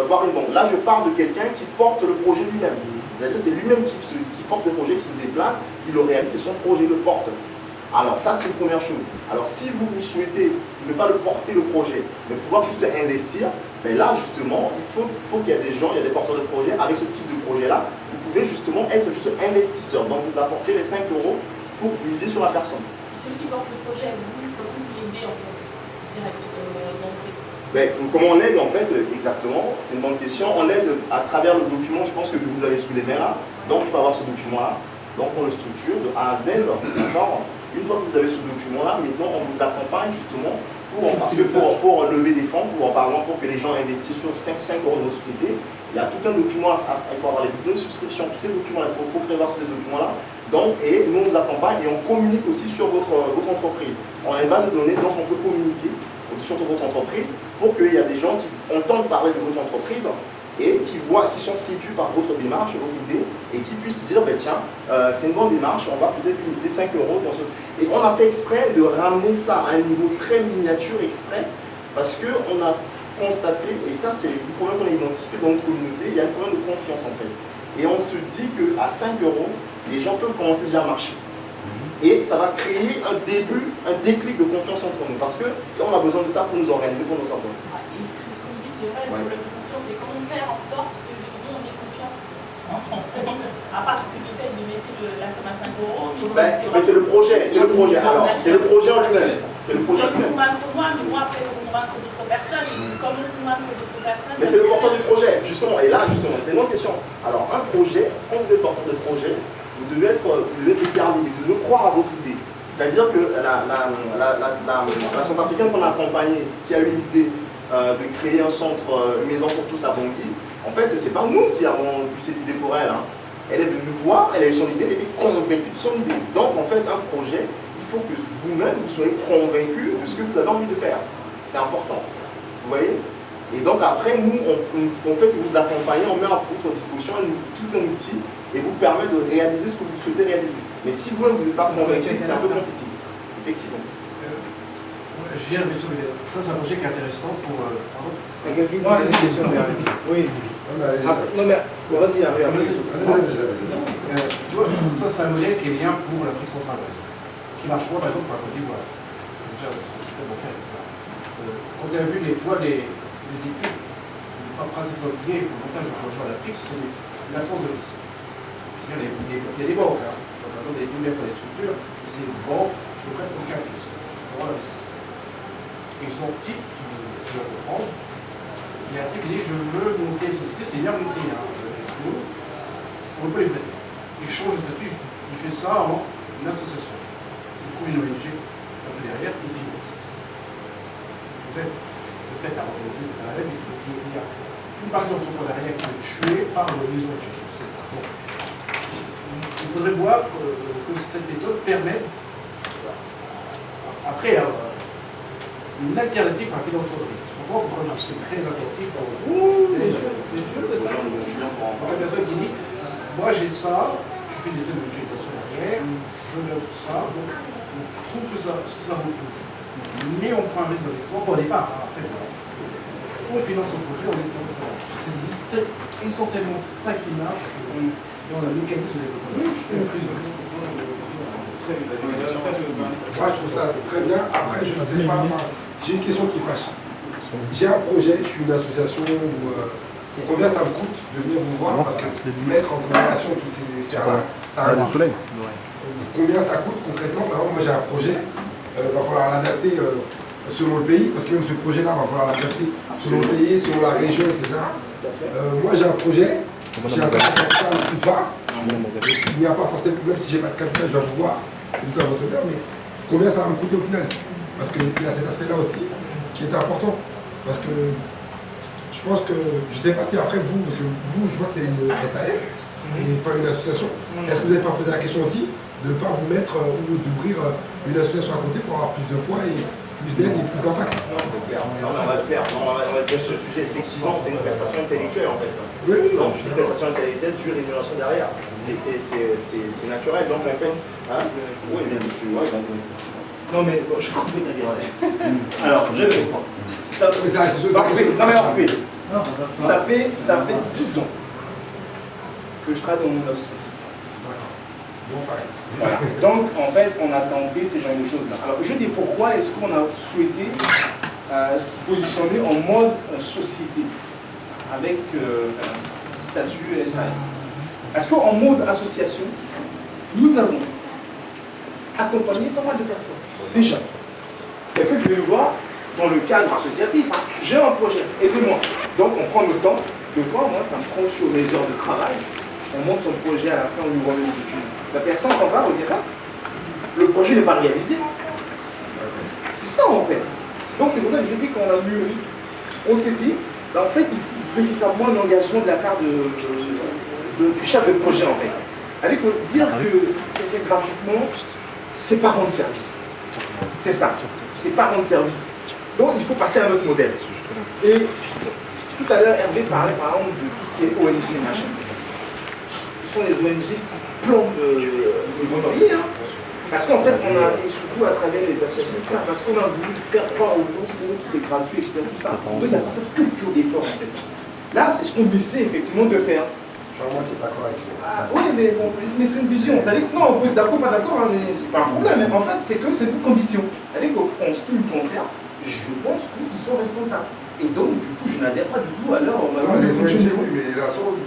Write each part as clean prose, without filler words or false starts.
voir une banque. Là, je parle de quelqu'un qui porte le projet lui-même. C'est-à-dire c'est lui-même qui porte le projet, qui se déplace, il le réalise, c'est son projet, il le porte. Alors ça, c'est une première chose. Alors si vous souhaitez ne pas le porter le projet, mais pouvoir juste investir, mais là justement, il faut qu'il y ait des gens, il y a des porteurs de projets avec ce type de projet-là. Vous pouvez justement être juste investisseur, donc vous apportez les 5 euros pour miser sur la personne. Celui qui porte le projet, comment vous l'aidez en fait, direct dans ces... Mais, comment on l'aide en fait, exactement, c'est une bonne question. On l'aide à travers le document, je pense que vous avez sous les mains là. Donc il faut avoir ce document-là. Donc on le structure de A à Z, d'accord. Une fois que vous avez ce document-là, maintenant on vous accompagne justement pour lever des fonds, par exemple pour que les gens investissent sur 5 euros de votre société. Il y a tout un document, il faut avoir les documents de souscription, tous ces documents-là, il faut prévoir ces documents-là. Donc, et nous on vous accompagne et on communique aussi sur votre entreprise. On a une base de données, donc on peut communiquer sur votre entreprise pour qu'il y a des gens qui entendent parler de votre entreprise et qui sont séduits par votre démarche, votre idée, et qui puissent dire, ben tiens, c'est une bonne démarche, on va peut-être utiliser 5 euros dans ce... Et on a fait exprès de ramener ça à un niveau très miniature, exprès, parce qu'on a constaté, et ça c'est le problème qu'on a identifié dans notre communauté, il y a un problème de confiance en fait. Et on se dit qu'à 5 euros, les gens peuvent commencer déjà à marcher. Et ça va créer un début, un déclic de confiance entre nous, parce qu'on a besoin de ça pour nous organiser, pour nous sortir. Et ce que vous dites, c'est vrai, le problème de confiance, c'est comment faire en sorte que justement on ait confiance. À part que le fait de laisser la somme à 5 euros, mais c'est le projet, alors c'est le projet en lui-même. C'est le projet en lui-même. Moi, mais moi après pour convaincre d'autres personnes, et comment convaincre d'autres personnes. Mais c'est le porteur du projet, justement, et là justement, c'est une autre question. Alors un projet, quand vous êtes porteur de projet, vous devez être déterminé, vous devez croire à votre idée. C'est-à-dire que la centrafricaine qu'on a accompagnée, qui a eu l'idée de créer un centre, une maison pour tous à Bangui, en fait, c'est pas nous qui avons eu cette idée pour elle. Hein. Elle est venue nous voir, elle a eu son idée, elle était convaincue de son idée. Donc, en fait, un projet, il faut que vous-même, vous soyez convaincu de ce que vous avez envie de faire. C'est important. Vous voyez? Et donc, après, nous, on fait que vous accompagner, on met à votre disposition tout un outil et vous permet de réaliser ce que vous souhaitez réaliser. Mais si vous-même, vous n'êtes pas convaincu, c'est un peu compliqué. Effectivement. J'ai un métier, ça c'est un projet qui est intéressant pour... pardon. Il y a quelqu'un qui a une question derrière. Oui. Non mais vas-y, arrive. Tu vois, ça c'est un modèle qui est bien pour l'Afrique centrale, qui marche pas par exemple pour la Côte d'Ivoire. Déjà, son système bancaire, etc. Quand tu as vu les études, un principe lié pour le montage du projet en Afrique, c'est l'absence de risque. C'est-à-dire il y a des banques, hein. Par exemple, des lumières pour les structures, c'est une banque qui ne prennent aucun risque pour l'investissement. Ils sont petits, tu vas comprendre. Il y a un truc qui dit je veux monter une société, c'est bien monté. Hein. On ne peut pas les prêter. Il change de statut, il fait ça en une association. Il trouve une ONG un peu derrière, il finance. Peut-être à l'autorité, c'est pas la même, mais il y a une partie d'entrepreneuriat qui est tuée par les ONG. C'est ça. Bon. Il faudrait voir que cette méthode permet, après, une alternative à un financement de risque. Pourquoi c'est très attentif les yeux, la personne qui dit moi j'ai ça, je fais des faits de mutualisation derrière, je donne ça, donc on trouve que ça vaut le coup. Mais on prend un risque d'investissement au départ. Hein, après, on finance le projet, on espère que ça va. C'est essentiellement ça qui marche dans le mécanisme de développement. C'est une prise de risque. Moi je trouve ça très bien. Après je ne sais pas, j'ai une question qui fâche. J'ai un projet, je suis une association où combien ça me coûte de venir vous voir parce que mettre en corrélation tous ces sphères-là, ça a un coût. Combien ça coûte concrètement? Par exemple, moi j'ai un projet, il va falloir l'adapter selon le pays, parce que même ce projet-là va falloir l'adapter selon le pays, selon la région, etc. Moi j'ai un projet, j'ai un certain capital plus bas. Il n'y a pas forcément de problème si j'ai pas de capital, je vais vous voir, c'est tout à votre honneur, mais combien ça va me coûter au final? Parce qu'il y a cet aspect-là aussi qui est important. Parce que je pense que, je ne sais pas si après vous, parce que vous, je vois que c'est une SAS et pas une association. Est-ce que vous n'avez pas posé la question aussi de ne pas vous mettre ou d'ouvrir une association à côté pour avoir plus de poids et plus d'aide et plus d'impact? Non, on va le faire. On va dire ce sujet. Effectivement, c'est une prestation intellectuelle en fait. Oui. Donc, une prestation intellectuelle, du rémunération derrière. C'est naturel. Donc, en fait, hein? Oui, mais monsieur, ouais, non, mais bon, je comprends bien. Alors, je vais comprendre. Parfait. Non, mais on fait. Ça fait 10 ans que je travaille dans le monde associatif. Voilà. Donc, en fait, on a tenté ce genre de choses-là. Alors, je dis pourquoi est-ce qu'on a souhaité se positionner en mode société avec statut SAS. Parce qu'en mode association, nous avons accompagné pas mal de personnes. Déjà, quelqu'un qui veut nous voir dans le cadre associatif, hein. J'ai un projet, aidez-moi. Donc, on prend le temps de voir, moi, ça me prend sur mes heures de travail. On monte son projet, à la fin, on lui remet les études. La personne s'en va, revient pas. Le projet n'est pas réalisé. C'est ça, en fait. Donc, c'est pour ça que je dis qu'on a mûri. On s'est dit, ben, en fait, il faut véritablement un engagement de la part du chef de projet, en fait. Avec dire que c'est fait gratuitement, c'est pas rendre service. C'est ça. C'est pas rendre service. Donc, il faut passer à un autre modèle. Et tout à l'heure, Hervé parlait, par exemple, de tout ce qui est ONG, machin. Ce sont les ONG qui plantent l'immobilier. Hein. Parce qu'en fait, on a, et surtout à travers les associations, parce qu'on a voulu faire croire aux gens que tout est gratuit, etc. Tout ça. Donc, il n'y a pas cette culture d'effort, en fait. Là, c'est ce qu'on essaie effectivement de faire. Moi, c'est d'accord avec toi. Ah, oui, mais c'est une vision. C'est-à-dire que, non, on peut être d'accord, pas d'accord, hein, mais c'est pas un problème. Mais en fait, c'est que c'est une conviction. C'est-à-dire qu'en ce qui me concerne, je pense qu'ils sont responsables. Et donc, du coup, je n'adhère pas du tout à leur... Non, les ONG, oui, mais les assos...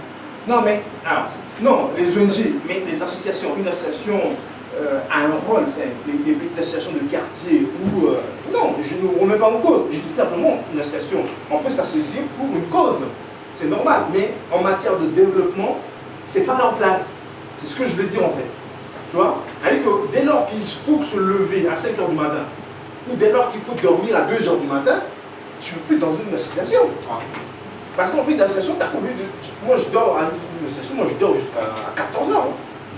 Non, mais... Alors, non, les ONG, mais les associations. Une association a un rôle, les petites associations de quartier ou... non, je ne remets pas en cause. Je dis tout simplement, une association, on peut s'associer pour une cause. C'est normal, mais en matière de développement, c'est pas leur place. C'est ce que je veux dire en fait. Tu vois? C'est-à-dire que dès lors qu'il faut se lever à 5 h du matin, ou dès lors qu'il faut dormir à 2 h du matin, tu ne peux plus dans une association. Parce qu'en fait, l'association, tu as obligé de... Moi, je dors à une association, moi je dors jusqu'à 14 h.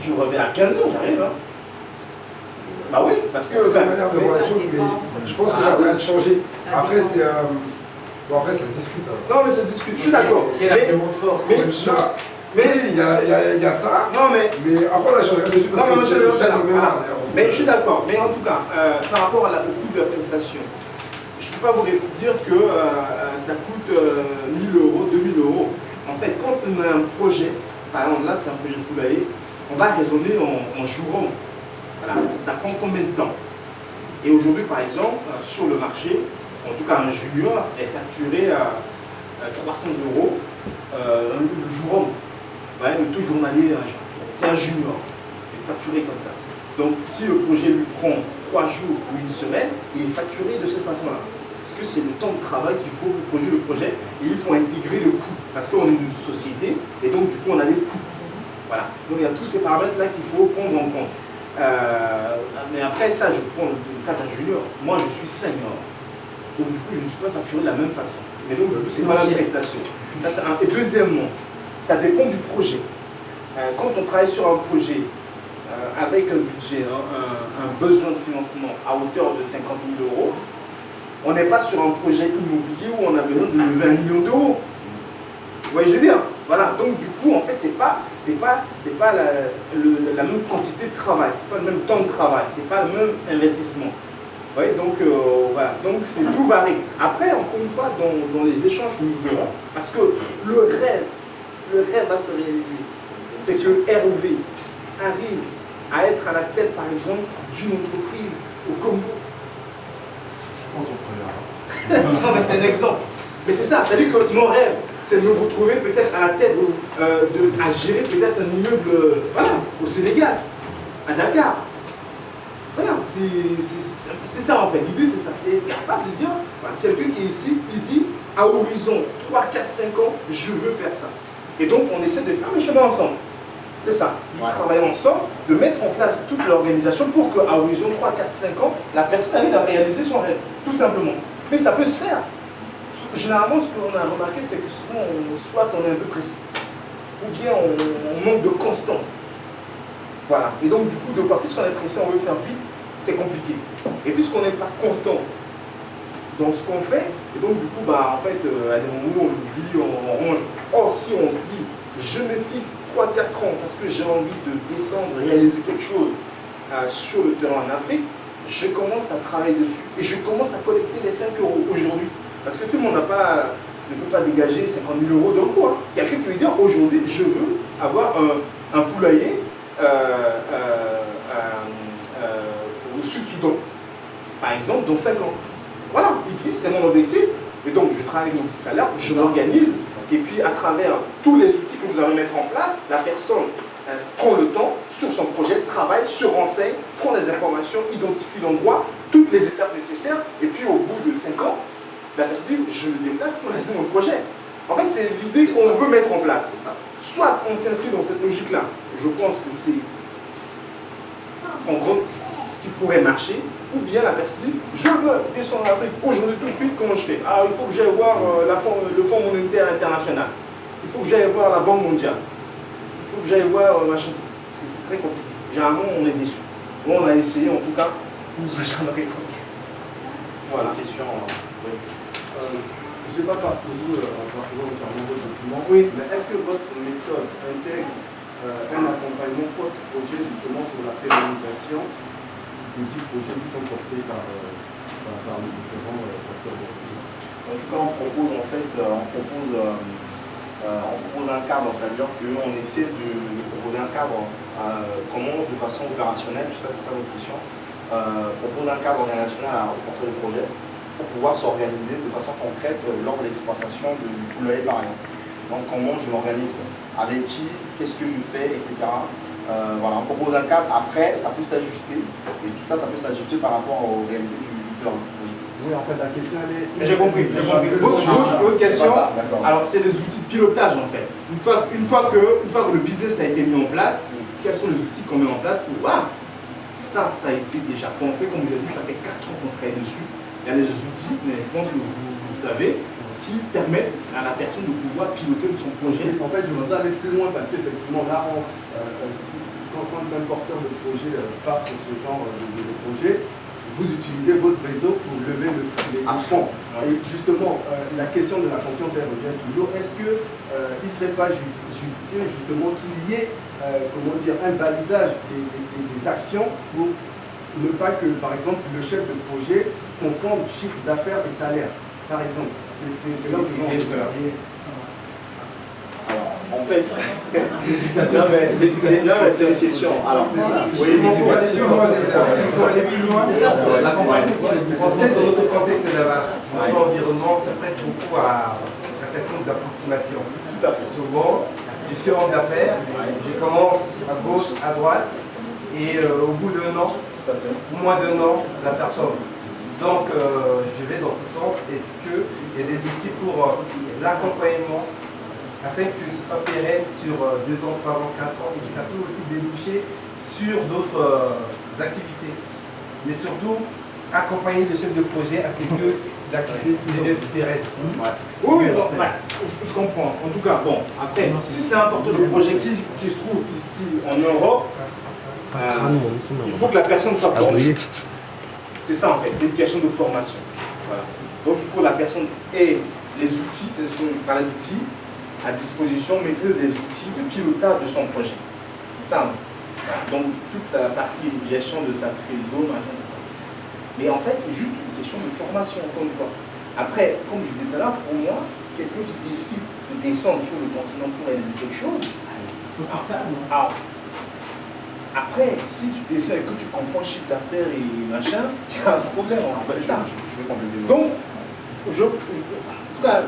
Je reviens à 15 h, j'arrive. Hein. Bah oui, parce que... C'est une manière de voir les choses, mais je pense que ça va être changé. Après, c'est... Bon, après, ça se discute. Hein. Non, mais ça se discute, je suis d'accord. Il y a l'argument fort. Mais il y a ça. Non, mais... après, on a changé dessus parce que c'est ça le même art, d'ailleurs. Mais je suis d'accord. Mais en tout cas, par rapport au coût de la prestation, je ne peux pas vous dire que ça coûte 1 000 €, 2 000 €. En fait, quand on a un projet, par exemple, là, c'est un projet de poulailler, on va raisonner en jours. Voilà, ça prend combien de temps? Et aujourd'hui, par exemple, sur le marché, en tout cas un junior est facturé à 300 € le jour. Ouais, le taux journalier, c'est un junior, il est facturé comme ça. Donc si le projet lui prend 3 jours ou une semaine, il est facturé de cette façon-là. Parce que c'est le temps de travail qu'il faut pour produire le projet et il faut intégrer le coût. Parce qu'on est une société et donc du coup on a des coûts. Voilà. Donc il y a tous ces paramètres-là qu'il faut prendre en compte. Mais après ça, je prends le cas d'un junior. Moi je suis senior. Donc du coup, je ne suis pas facturé de la même façon. Mais donc du coup, c'est pas la même prestation. Et deuxièmement, ça dépend du projet. Quand on travaille sur un projet avec un budget, un besoin de financement à hauteur de 50 000 €, on n'est pas sur un projet immobilier où on a besoin de lever 1 million d'euros. Vous voyez, je veux dire. Voilà. Donc du coup, en fait, c'est pas la même quantité de travail, c'est pas le même temps de travail, c'est pas le même investissement. Oui, donc voilà, donc c'est tout varie. Après, encore une fois, dans les échanges que nous aurons, parce que le rêve va se réaliser. C'est que Hervé arrive à être à la tête, par exemple, d'une entreprise au Congo. Je suis entrepreneur. Non, mais c'est un exemple. Mais c'est ça, c'est-à-dire que mon rêve, c'est de me retrouver peut-être à la tête, à gérer peut-être un immeuble, voilà, au Sénégal, à Dakar. Voilà, c'est ça en fait. L'idée c'est ça, c'est être capable de dire, voilà, quelqu'un qui est ici, qui dit à horizon 3, 4, 5 ans, je veux faire ça. Et donc on essaie de faire le chemin ensemble. C'est ça, de travailler ensemble, de mettre en place toute l'organisation pour qu'à horizon 3, 4, 5 ans, la personne arrive à réaliser son rêve, tout simplement. Mais ça peut se faire. Généralement, ce qu'on a remarqué, c'est que souvent, soit on est un peu pressé, ou bien on manque de constance. Voilà. Et donc, du coup, de fois, puisqu'on est pressé, on veut faire vite, c'est compliqué. Et puisqu'on n'est pas constant dans ce qu'on fait, et donc, du coup, bah, en fait, à des moments où on oublie, on range. Or, si on se dit, je me fixe 3-4 ans parce que j'ai envie de descendre, réaliser quelque chose sur le terrain en Afrique, je commence à travailler dessus. Et je commence à collecter les 5 € aujourd'hui. Parce que tout le monde n'a pas ne peut pas dégager 50 000 euros d'un coup. Hein. Quelqu'un qui veut dire aujourd'hui, je veux avoir un poulailler au Sud-Soudan, par exemple, dans 5 ans. Voilà, il dit c'est mon objectif. Et donc, je travaille avec mon petit salaire, je m'organise, et puis à travers tous les outils que vous allez mettre en place, la personne prend le temps sur son projet, travaille, se renseigne, prend les informations, identifie l'endroit, toutes les étapes nécessaires, et puis au bout de 5 ans, la personne dit je me déplace pour réaliser mon projet. En fait, c'est l'idée qu'on veut mettre en place. Soit on s'inscrit dans cette logique-là, je pense que c'est en gros ce qui pourrait marcher, ou bien la personne dit je veux descendre en Afrique aujourd'hui tout de suite, comment je fais? Ah, il faut que j'aille voir le Fonds monétaire international, il faut que j'aille voir la Banque mondiale, il faut que j'aille voir machin. C'est très compliqué. Généralement, on est déçu. Moi, on a essayé, en tout cas, nous a jamais répondu. Voilà. Question. Oui. Je ne sais pas parcouru entièrement vos documents, Oui. mais est-ce que votre méthode intègre un accompagnement post-projet justement pour la pérennisation des 10 projets qui sont portés par les différents porteurs de projets? En tout cas, on propose en fait, on propose un cadre, c'est-à-dire qu'on essaie de proposer un cadre, comment de façon opérationnelle, je ne sais pas si c'est ça votre question, propose un cadre organisationnel au porteur de projet pour pouvoir s'organiser de façon concrète lors de l'exploitation du poulailler par exemple. Donc comment je m'organise, avec qui, qu'est-ce que je fais, etc. Voilà, on propose un cadre, après ça peut s'ajuster, et tout ça, ça peut s'ajuster par rapport aux réalités du plan. Oui, en fait, la question elle est... J'ai compris. Votre question, alors c'est les outils de pilotage en fait. Une fois que le business a été mis en place, quels sont les outils qu'on met en place pour voir? Ça a été déjà pensé, comme je l'ai dit, ça fait 4 ans qu'on travaille dessus. Il y a les outils, mais je pense que vous savez, qui permettent à la personne de pouvoir piloter son projet. En fait, je voudrais aller plus loin parce qu'effectivement, là, quand un porteur de projet part sur ce genre de projet, vous utilisez votre réseau pour lever les fonds. Et justement, la question de la confiance, elle revient toujours. Est-ce qu'il ne serait pas judicieux justement qu'il y ait un balisage des actions pour ne pas que, par exemple, le chef de projet confonde chiffre d'affaires et salaire, par exemple? C'est là où je veux en venir. Alors, en fait, non mais c'est une question. Alors, oui, pour aller plus loin, on sait que dans notre contexte de notre environnement se prête beaucoup à cette forme d'approximation. tout à fait. Souvent, je suis homme d'affaires, je commence à gauche, à droite, et au bout d'un an, Tout à fait. moins d'un an, l'affaire tombe. Donc, je vais dans ce sens. Est-ce qu'il y a des outils pour l'accompagnement afin que ce soit pérenne sur 2 ans, 3 ans, 4 ans et que ça peut aussi déboucher sur d'autres activités? Mais surtout, accompagner le chef de projet à ce que l'activité devienne pérenne. Oui, je comprends. En tout cas, bon, après, si c'est un porteur de projet qui se trouve ici en Europe, il faut que la personne soit formée. C'est ça en fait, c'est une question de formation. Voilà. Donc il faut que la personne ait les outils, c'est ce que je parlais d'outils, à disposition, maîtrise les outils de pilotage de son projet. Ça, voilà. Donc toute la partie gestion de sa trésor, mais en fait c'est juste une question de formation, encore une fois. Après, comme je disais tout à l'heure, pour moi, quelqu'un qui décide de descendre sur le continent pour réaliser quelque chose, après, si tu descends et que tu confonds chiffre d'affaires et machin, tu as un problème. C'est ça. Donc, en tout cas,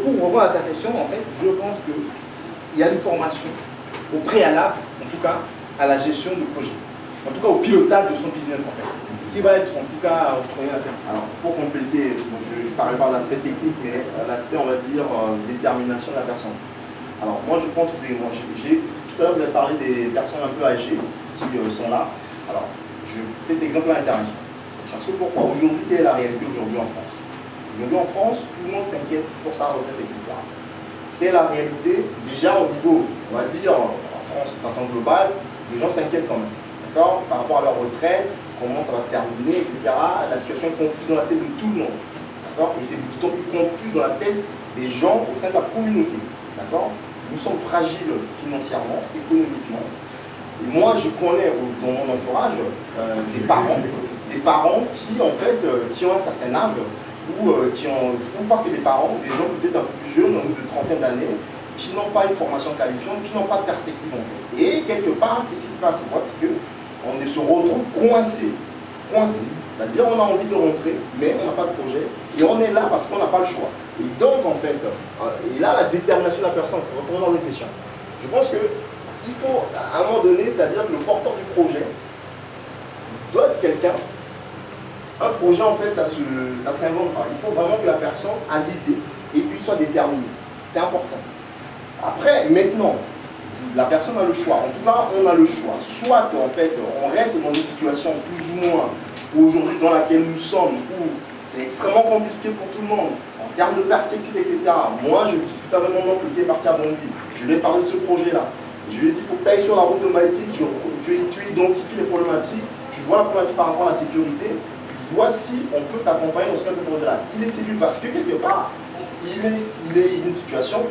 pour revoir à ta question, en fait, je pense qu'il y a une formation au préalable, en tout cas, à la gestion du projet. En tout cas, au pilotage de son business, en fait. Qui va être, en tout cas, octroyé à la personne. Alors, pour compléter, je ne parle pas de l'aspect technique, mais l'aspect, on va dire, détermination de la personne. Alors, moi, je pense que tout à l'heure, vous avez parlé des personnes un peu âgées qui sont là. Alors, cet exemple-là est intéressant. Parce que pourquoi? Aujourd'hui, quelle est la réalité aujourd'hui en France? Aujourd'hui en France, tout le monde s'inquiète pour sa retraite, etc. Quelle est la réalité? Déjà au niveau, on va dire, en France, de façon globale, les gens s'inquiètent quand même. D'accord? Par rapport à leur retraite, comment ça va se terminer, etc. La situation est confuse dans la tête de tout le monde. D'accord? Et c'est d'autant plus confus dans la tête des gens au sein de la communauté. D'accord? Nous sommes fragiles financièrement, économiquement. Et moi, je connais dans mon entourage des parents qui, en fait, qui ont un certain âge ou pas que des parents, des gens peut-être un peu plus jeunes, ou de trentaine d'années, qui n'ont pas une formation qualifiante, qui n'ont pas de perspective en fait. Et quelque part, qu'est-ce qui se passe? Moi, c'est qu'on se retrouve coincé. C'est-à-dire on a envie de rentrer, mais on n'a pas de projet, et on est là parce qu'on n'a pas le choix. Et donc, en fait, et là, la détermination de la personne, retournons dans les questions. Je pense qu'il faut, à un moment donné, c'est-à-dire que le porteur du projet doit être quelqu'un. Un projet, en fait, ça s'invente pas. Il faut vraiment que la personne a l'idée et puis soit déterminée. C'est important. Après, maintenant, la personne a le choix. En tout cas, on a le choix. Soit, en fait, on reste dans une situation plus ou moins aujourd'hui dans laquelle nous sommes, où c'est extrêmement compliqué pour tout le monde, en termes de perspective, etc. Moi, je discute avec mon oncle qui est parti à Bondy. Je lui ai parlé de ce projet-là. Je lui ai dit, il faut que tu ailles sur la route de Maïki, tu identifies les problématiques, tu vois la problématique par rapport à la sécurité, tu vois si on peut t'accompagner dans ce cadre de projet-là. Il est séduit parce que quelque part, il est une situation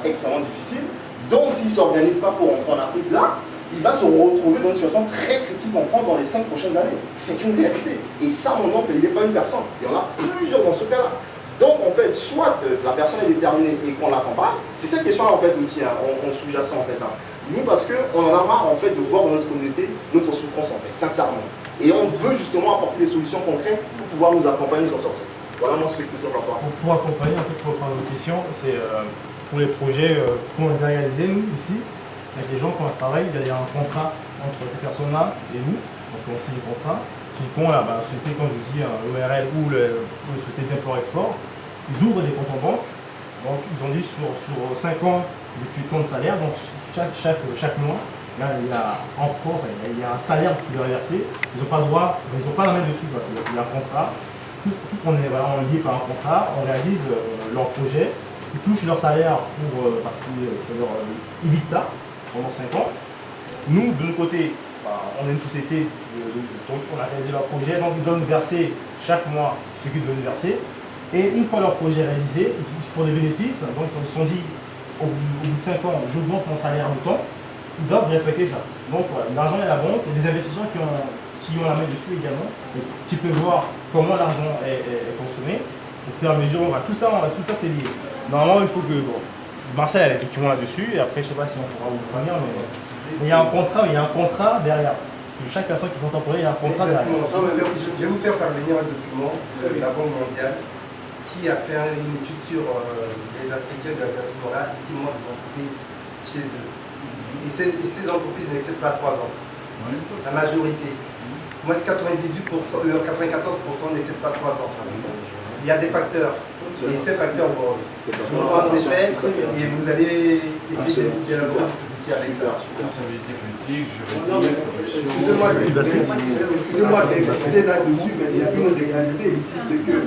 extrêmement difficile. Donc, s'il ne s'organise pas pour rentrer en Afrique, là, il va se retrouver dans une situation très critique en France dans les 5 prochaines années. C'est une réalité. Et ça, mon oncle, il n'est pas une personne. Il y en a plusieurs dans ce cas-là. Donc, en fait, soit la personne est déterminée et qu'on l'accompagne, c'est cette question-là, en fait, aussi, hein, on sous-jacent, en fait. Hein. Nous, parce qu'on en a marre, en fait, de voir dans notre communauté notre souffrance, en fait, sincèrement. Et on veut justement apporter des solutions concrètes pour pouvoir nous accompagner, nous en sortir. Voilà moi ce que je peux dire par rapport à ça. Pour accompagner, en fait, pour répondre à votre question, c'est pour les projets qu'on a réalisés, nous, ici, avec les gens qu'on travaille, il y a un contrat entre ces personnes-là et nous, donc on signe le contrat, qui font la société, comme je dis, l'ORL ou le société d'import-export, ils ouvrent des comptes en banque, donc ils ont dit sur 5 ans, tu comptes salaire, donc chaque mois, là, il y a encore, il y a un salaire qui doit verser, ils n'ont pas le droit, ils n'ont pas la main dessus, quoi. Il y a un contrat, tout on est lié par un contrat, on réalise leur projet, ils touchent leur salaire parce qu'ils évitent ça pendant 5 ans. Nous, de notre côté, on est une société, donc on a réalisé leur projet, donc ils doivent nous verser chaque mois ce qu'ils doivent nous verser. Et une fois leur projet réalisé, ils font des bénéfices, donc ils se sont dit, au bout de 5 ans, j'augmente mon salaire de temps, ils doivent respecter ça. Donc voilà, l'argent est à la banque, il y a des investisseurs qui ont la main dessus également, et qui peuvent voir comment l'argent est consommé, au fur et à mesure, tout ça c'est lié. Normalement, il faut que, Marcel elle est effectivement là-dessus, et après je ne sais pas si on pourra vous fournir, mais il y a un contrat derrière. Parce que chaque personne qui compte en projet, il y a un contrat derrière. Je vais vous faire parvenir un document de la Banque mondiale qui a fait une étude sur les Africains de la diaspora et qui montre des entreprises chez eux. Et ces entreprises n'excèdent pas 3 ans. La majorité. Moi, c'est 94% n'excèdent pas 3 ans. Il y a des facteurs. Et ces facteurs, je vous transmettrai et vous allez essayer d'élaborer un outil avec ça. Excusez-moi d'insister là-dessus, mais il y a une réalité, c'est que